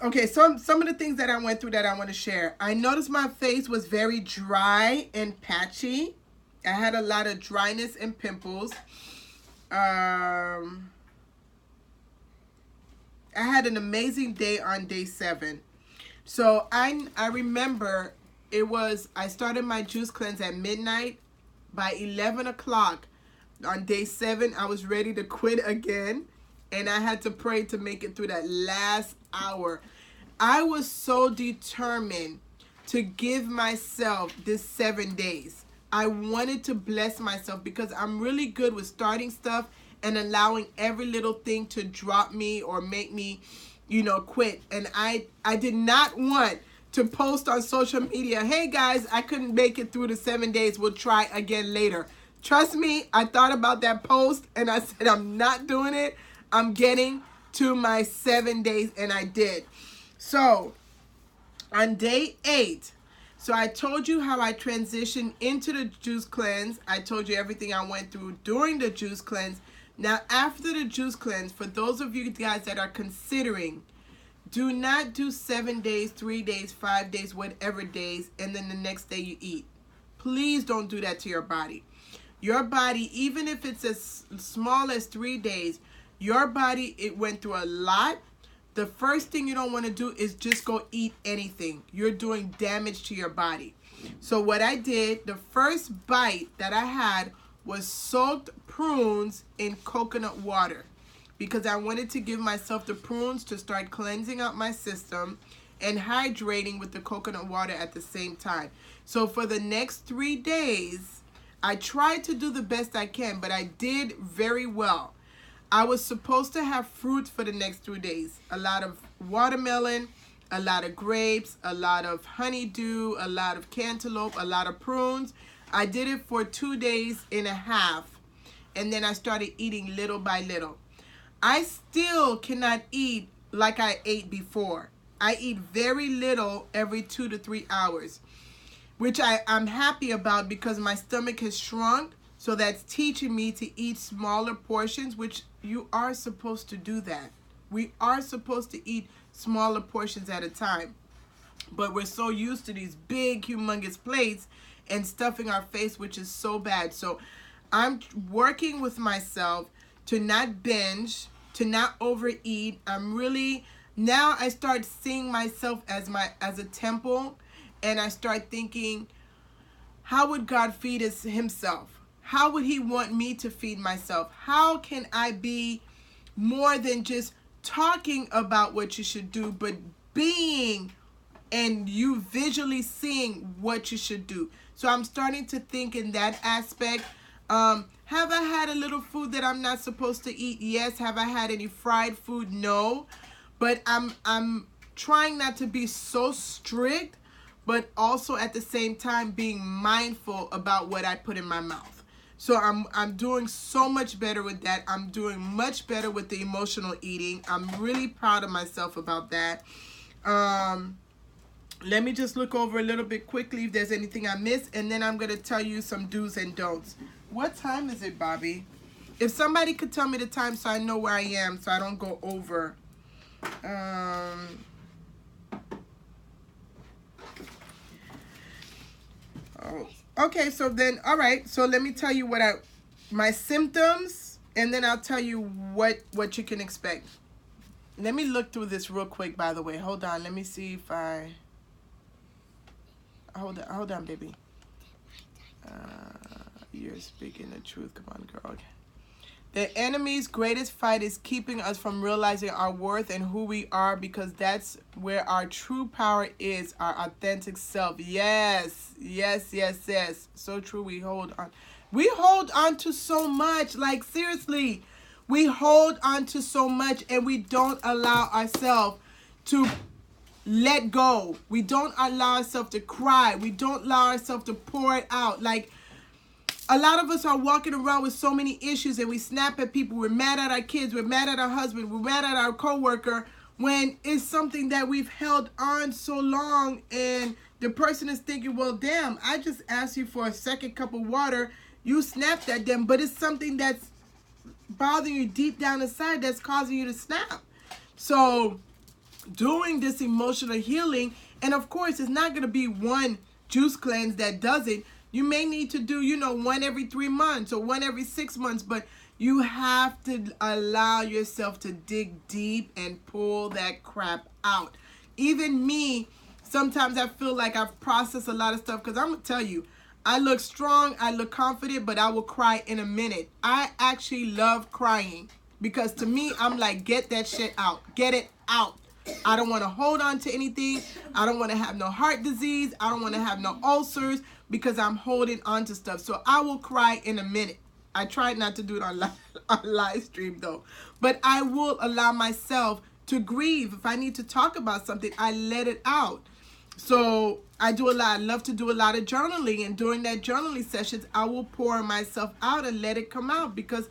Okay, some of the things that I went through that I want to share. I noticed my face was very dry and patchy. I had a lot of dryness and pimples. I had an amazing day on day 7. So I remember I started my juice cleanse at midnight. By 11 o'clock on day 7, I was ready to quit again. And I had to pray to make it through that last hour. I was so determined to give myself this 7 days. I wanted to bless myself because I'm really good with starting stuff and allowing every little thing to drop me or make me, quit. And I did not want to post on social media, hey guys, I couldn't make it through the 7 days. We'll try again later. Trust me, I thought about that post and I said, I'm not doing it. I'm getting to my 7 days, and I did. So on day 8, so I told you how I transitioned into the juice cleanse. I told you everything I went through during the juice cleanse. Now, after the juice cleanse, for those of you guys that are considering, do not do 7 days, 3 days, 5 days, whatever days, and then the next day you eat. Please don't do that to your body. Your body, even if it's as small as 3 days, your body, it went through a lot. The first thing you don't want to do is just go eat anything. You're doing damage to your body. So what I did, the first bite that I had was soaked prunes in coconut water because I wanted to give myself the prunes to start cleansing out my system and hydrating with the coconut water at the same time. So for the next 3 days, I tried to do the best I can, but I did very well. I was supposed to have fruit for the next 3 days. A lot of watermelon, a lot of grapes, a lot of honeydew, a lot of cantaloupe, a lot of prunes. I did it for 2.5 days, and then I started eating little by little. I still cannot eat like I ate before. I eat very little every 2 to 3 hours, which I'm happy about because my stomach has shrunk. So that's teaching me to eat smaller portions, which you are supposed to do that. We are supposed to eat smaller portions at a time. But we're so used to these big, humongous plates and stuffing our face, which is so bad. So I'm working with myself to not binge, to not overeat. Now I start seeing myself as a temple, and I start thinking, how would God feed himself? How would he want me to feed myself? How can I be more than just talking about what you should do, but being and you visually seeing what you should do? So I'm starting to think in that aspect. Have I had a little food that I'm not supposed to eat? Yes. Have I had any fried food? No. But I'm trying not to be so strict, but also at the same time being mindful about what I put in my mouth. So I'm doing so much better with that. I'm doing much better with the emotional eating. I'm really proud of myself about that. Let me just look over a little bit quickly if there's anything I missed, and then I'm going to tell you some do's and don'ts. What time is it, Bobby? If somebody could tell me the time so I know where I am so I don't go over. Oh, okay, so then, all right, so let me tell you my symptoms, and then I'll tell you what you can expect. Let me look through this real quick, by the way. Hold on, let me see if hold on, baby. You're speaking the truth. Come on, girl. Okay. The enemy's greatest fight is keeping us from realizing our worth and who we are, because that's where our true power is, our authentic self. Yes, yes, yes, yes. So true. We hold on to so much. Like, seriously, we hold on to so much, and we don't allow ourselves to let go. We don't allow ourselves to cry. We don't allow ourselves to pour it out. Like, a lot of us are walking around with so many issues, and we snap at people. We're mad at our kids. We're mad at our husband. We're mad at our coworker, when it's something that we've held on so long, and the person is thinking, well, damn, I just asked you for a second cup of water. You snapped at them, but it's something that's bothering you deep down inside that's causing you to snap. So doing this emotional healing. And of course, it's not going to be one juice cleanse that does it. You may need to do, one every 3 months or one every 6 months, but you have to allow yourself to dig deep and pull that crap out. Even me, sometimes I feel like I've processed a lot of stuff, because I'm going to tell you, I look strong, I look confident, but I will cry in a minute. I actually love crying, because to me, I'm like, get that shit out. Get it out. I don't want to hold on to anything. I don't want to have no heart disease. I don't want to have no ulcers, because I'm holding on to stuff. So I will cry in a minute. I tried not to do it on live stream though. But I will allow myself to grieve. If I need to talk about something, I let it out. So I do a lot. I love to do a lot of journaling. And during that journaling sessions, I will pour myself out and let it come out, because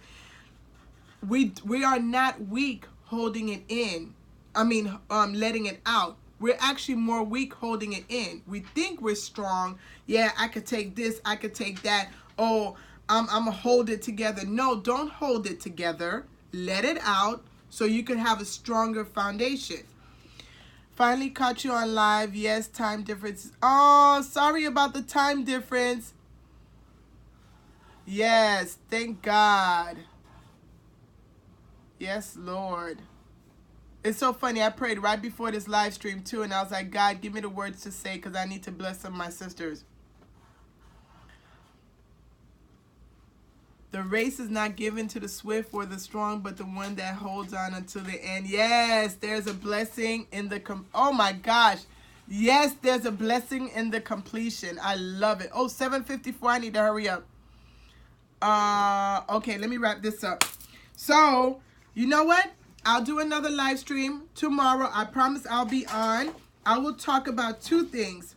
we are not weak holding it in. Letting it out. We're actually more weak holding it in. We think we're strong. Yeah, I could take this, I could take that. Oh, I'm gonna hold it together. No, don't hold it together. Let it out so you can have a stronger foundation. Finally caught you on live. Yes, time difference. Oh, sorry about the time difference. Yes, thank God. Yes, Lord. It's so funny. I prayed right before this live stream too, and I was like, God, give me the words to say, because I need to bless some of my sisters. The race is not given to the swift or the strong, but the one that holds on until the end. Yes, there's a blessing in the oh my gosh. Yes, there's a blessing in the completion. I love it. Oh, 7:54. I need to hurry up. Okay, let me wrap this up. So, you know what? I'll do another live stream tomorrow. I promise I'll be on. I will talk about 2 things.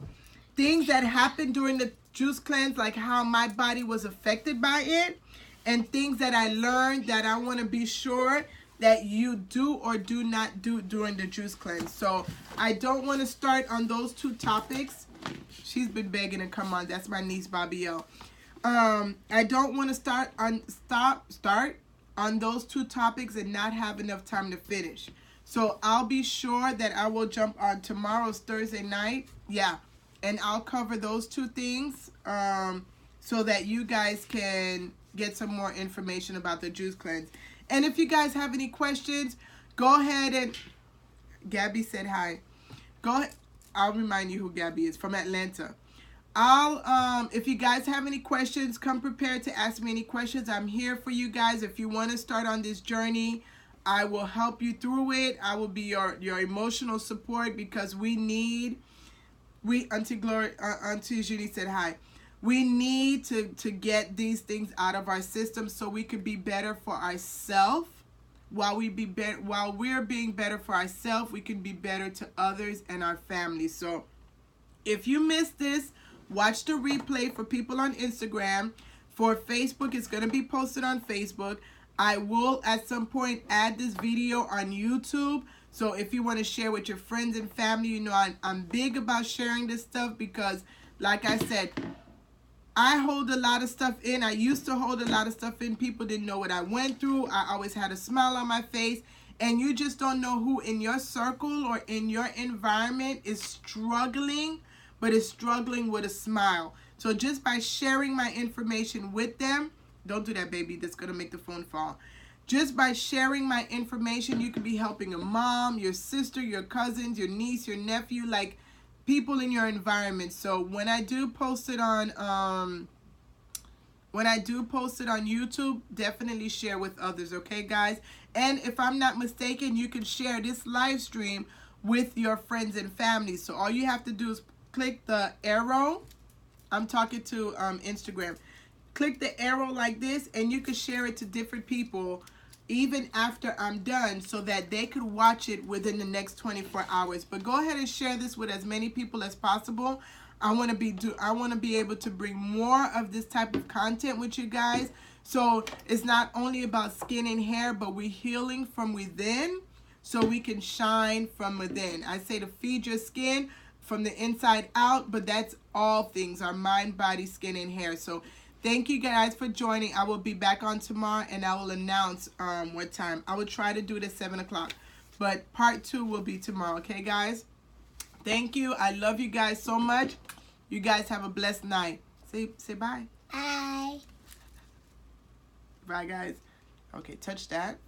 Things that happened during the juice cleanse, like how my body was affected by it, and things that I learned that I want to be sure that you do or do not do during the juice cleanse. So I don't want to start on those 2 topics. She's been begging to come on. That's my niece, Bobby L. I don't want to start on those 2 topics and not have enough time to finish. So I'll be sure that I will jump on tomorrow's Thursday night. Yeah. And I'll cover those 2 things so that you guys can get some more information about the juice cleanse. And if you guys have any questions, go ahead and... Gabby said hi. Go ahead. I'll remind you who Gabby is, from Atlanta. If you guys have any questions, come prepared to ask me any questions. I'm here for you guys. If you want to start on this journey, I will help you through it. I will be your emotional support, because Auntie Judy said hi. We need to get these things out of our system so we could be better for ourselves. While we're being better for ourselves, we can be better to others and our families. So if you missed this, watch the replay for people on Instagram. For Facebook, it's going to be posted on Facebook. I will at some point add this video on YouTube. So if you want to share with your friends and family, you know I'm big about sharing this stuff, because like I said, I hold a lot of stuff in. I used to hold a lot of stuff in. People didn't know what I went through. I always had a smile on my face. And you just don't know who in your circle or in your environment is struggling, but is struggling with a smile. So just by sharing my information with them, don't do that, baby. That's going to make the phone fall. Just by sharing my information, you could be helping a mom, your sister, your cousins, your niece, your nephew, like people in your environment. So when I do post it on YouTube, definitely share with others, okay, guys? And if I'm not mistaken, you can share this live stream with your friends and family. So all you have to do is click the arrow. I'm talking to Instagram. Click the arrow like this, and you can share it to different people even after I'm done, so that they could watch it within the next 24 hours. But go ahead and share this with as many people as possible. I want to be able to bring more of this type of content with you guys. So it's not only about skin and hair, but we're healing from within so we can shine from within. I say to feed your skin from the inside out, but that's all things, our mind, body, skin, and hair. So thank you guys for joining. I will be back on tomorrow, and I will announce what time. I will try to do it at 7 o'clock. But part 2 will be tomorrow, okay, guys? Thank you. I love you guys so much. You guys have a blessed night. Say bye. Bye. Bye, guys. Okay, touch that.